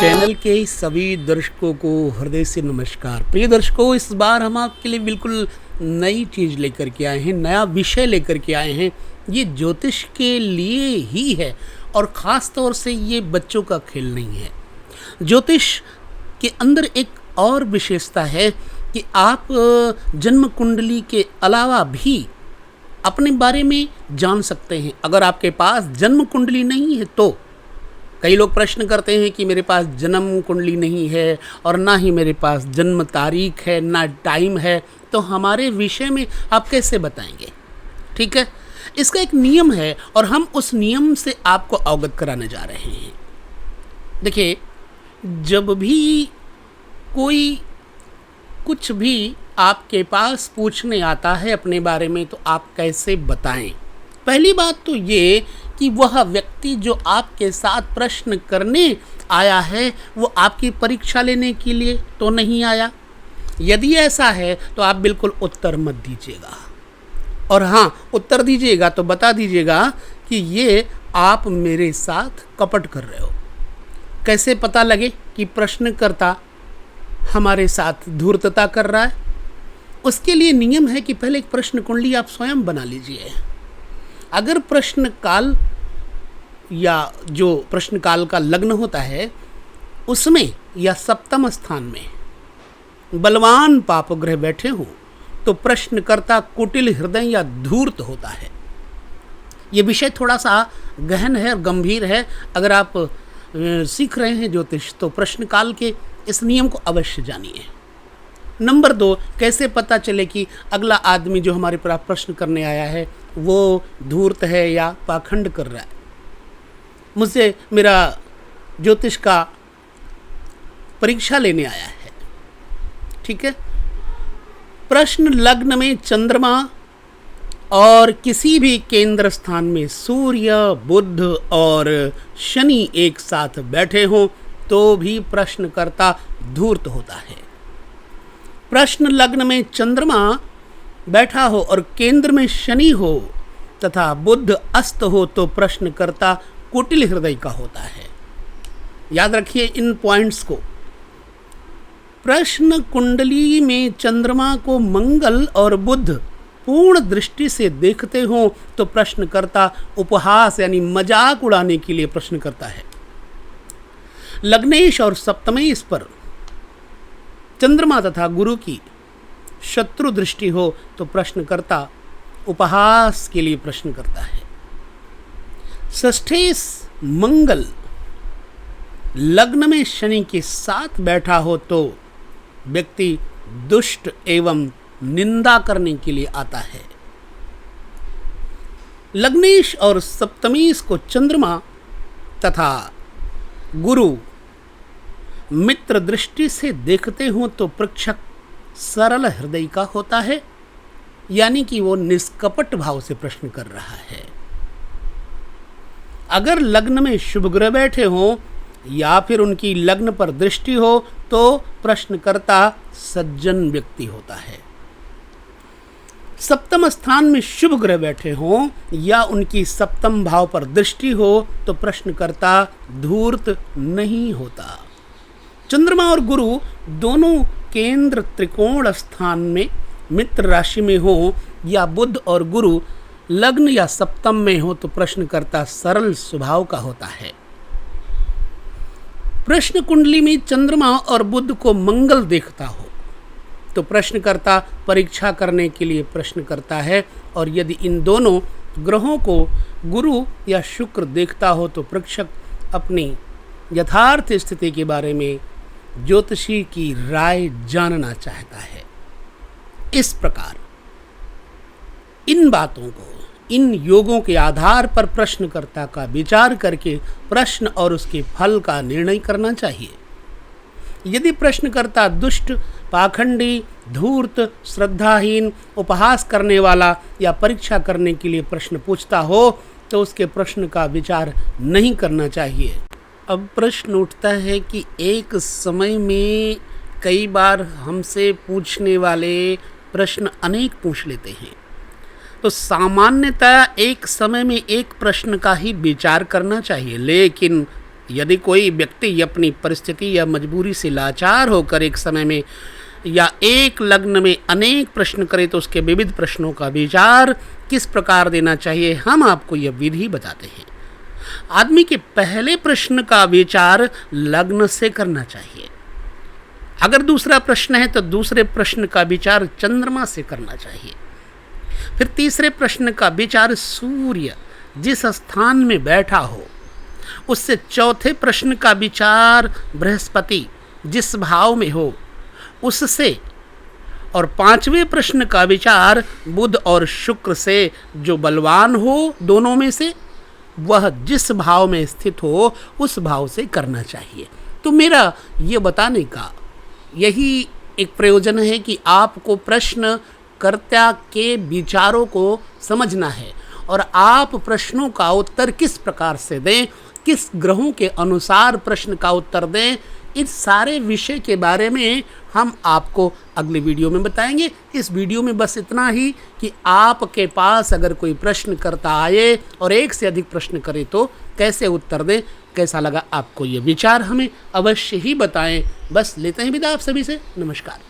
Channel के सभी दर्शकों को हृदय से नमस्कार। प्रिय दर्शकों, इस बार हम आपके लिए बिल्कुल नई चीज़ लेकर के आए हैं, नया विषय लेकर के आए हैं। ये ज्योतिष के लिए ही है और ख़ास तौर से ये बच्चों का खेल नहीं है। ज्योतिष के अंदर एक और विशेषता है कि आप जन्म कुंडली के अलावा भी अपने बारे में जान सकते हैं। अगर आपके पास जन्म कुंडली नहीं है तो कई लोग प्रश्न करते हैं कि मेरे पास जन्म कुंडली नहीं है और ना ही मेरे पास जन्म तारीख है, ना टाइम है, तो हमारे विषय में आप कैसे बताएंगे? ठीक है, इसका एक नियम है और हम उस नियम से आपको अवगत कराने जा रहे हैं। देखिए, जब भी कोई कुछ भी आपके पास पूछने आता है अपने बारे में तो आप कैसे बताएं? पहली बात तो ये कि वह व्यक्ति जो आपके साथ प्रश्न करने आया है वो आपकी परीक्षा लेने के लिए तो नहीं आया। यदि ऐसा है तो आप बिल्कुल उत्तर मत दीजिएगा, और हाँ, उत्तर दीजिएगा तो बता दीजिएगा कि ये आप मेरे साथ कपट कर रहे हो। कैसे पता लगे कि प्रश्नकर्ता हमारे साथ धूर्तता कर रहा है? उसके लिए नियम है कि पहले एक प्रश्न कुंडली आप स्वयं बना लीजिए। अगर प्रश्न काल या जो प्रश्न काल का लग्न होता है उसमें या सप्तम स्थान में बलवान पाप ग्रह बैठे हों तो प्रश्नकर्ता कुटिल हृदय या धूर्त होता है। ये विषय थोड़ा सा गहन है और गंभीर है। अगर आप सीख रहे हैं ज्योतिष तो प्रश्न काल के इस नियम को अवश्य जानिए। नंबर 2, कैसे पता चले कि अगला आदमी जो हमारे पर प्रश्न करने आया है वो धूर्त है या पाखंड कर रहा है? मुझसे मेरा ज्योतिष का परीक्षा लेने आया है, ठीक है। प्रश्न लग्न में चंद्रमा और किसी भी केंद्र स्थान में सूर्य, बुध और शनि एक साथ बैठे हों तो भी प्रश्नकर्ता धूर्त होता है। प्रश्न लग्न में चंद्रमा बैठा हो और केंद्र में शनि हो तथा बुध अस्त हो तो प्रश्नकर्ता कुटिल हृदय का होता है। याद रखिए इन पॉइंट्स को। प्रश्न कुंडली में चंद्रमा को मंगल और बुध पूर्ण दृष्टि से देखते हो तो प्रश्नकर्ता उपहास यानी मजाक उड़ाने के लिए प्रश्न करता है। लग्नेश और सप्तमेश पर चंद्रमा तथा गुरु की शत्रु दृष्टि हो तो प्रश्नकर्ता उपहास के लिए प्रश्न करता है। षष्ठेश मंगल लग्न में शनि के साथ बैठा हो तो व्यक्ति दुष्ट एवं निंदा करने के लिए आता है। लग्नेश और सप्तमेश को चंद्रमा तथा गुरु मित्र दृष्टि से देखते हो तो परीक्षक सरल हृदय का होता है, यानी कि वो निष्कपट भाव से प्रश्न कर रहा है। अगर लग्न में शुभ ग्रह बैठे हों या फिर उनकी लग्न पर दृष्टि हो तो प्रश्नकर्ता सज्जन व्यक्ति होता है। सप्तम स्थान में शुभ ग्रह बैठे हों या उनकी सप्तम भाव पर दृष्टि हो तो प्रश्नकर्ता धूर्त नहीं होता। चंद्रमा और गुरु दोनों केंद्र त्रिकोण स्थान में मित्र राशि में हो या बुध और गुरु लग्न या सप्तम में हो तो प्रश्नकर्ता सरल स्वभाव का होता है। प्रश्न कुंडली में चंद्रमा और बुध को मंगल देखता हो तो प्रश्नकर्ता परीक्षा करने के लिए प्रश्न करता है, और यदि इन दोनों ग्रहों को गुरु या शुक्र देखता हो तो परीक्षक अपनी यथार्थ स्थिति के बारे में ज्योतिषी की राय जानना चाहता है। इस प्रकार इन बातों को, इन योगों के आधार पर प्रश्नकर्ता का विचार करके प्रश्न और उसके फल का निर्णय करना चाहिए। यदि प्रश्नकर्ता दुष्ट, पाखंडी, धूर्त, श्रद्धाहीन, उपहास करने वाला या परीक्षा करने के लिए प्रश्न पूछता हो तो उसके प्रश्न का विचार नहीं करना चाहिए। अब प्रश्न उठता है कि एक समय में कई बार हमसे पूछने वाले प्रश्न अनेक पूछ लेते हैं, तो सामान्यतः एक समय में एक प्रश्न का ही विचार करना चाहिए। लेकिन यदि कोई व्यक्ति अपनी परिस्थिति या मजबूरी से लाचार होकर एक समय में या एक लग्न में अनेक प्रश्न करे तो उसके विविध प्रश्नों का विचार किस प्रकार देना चाहिए, हम आपको यह विधि बताते हैं। आदमी के पहले प्रश्न का विचार लग्न से करना चाहिए। अगर दूसरा प्रश्न है तो दूसरे प्रश्न का विचार चंद्रमा से करना चाहिए। फिर तीसरे प्रश्न का विचार सूर्य जिस स्थान में बैठा हो उससे, चौथे प्रश्न का विचार बृहस्पति जिस भाव में हो उससे, और पांचवें प्रश्न का विचार बुध और शुक्र से, जो बलवान हो दोनों में से वह जिस भाव में स्थित हो उस भाव से करना चाहिए। तो मेरा ये बताने का यही एक प्रयोजन है कि आपको प्रश्नकर्ता के विचारों को समझना है और आप प्रश्नों का उत्तर किस प्रकार से दें, किस ग्रहों के अनुसार प्रश्न का उत्तर दें, इस सारे विषय के बारे में हम आपको अगले वीडियो में बताएंगे। इस वीडियो में बस इतना ही कि आपके पास अगर कोई प्रश्न करता आए और एक से अधिक प्रश्न करे तो कैसे उत्तर दें, कैसा लगा आपको ये विचार हमें अवश्य ही बताएं। बस लेते हैं विदा आप सभी से, नमस्कार।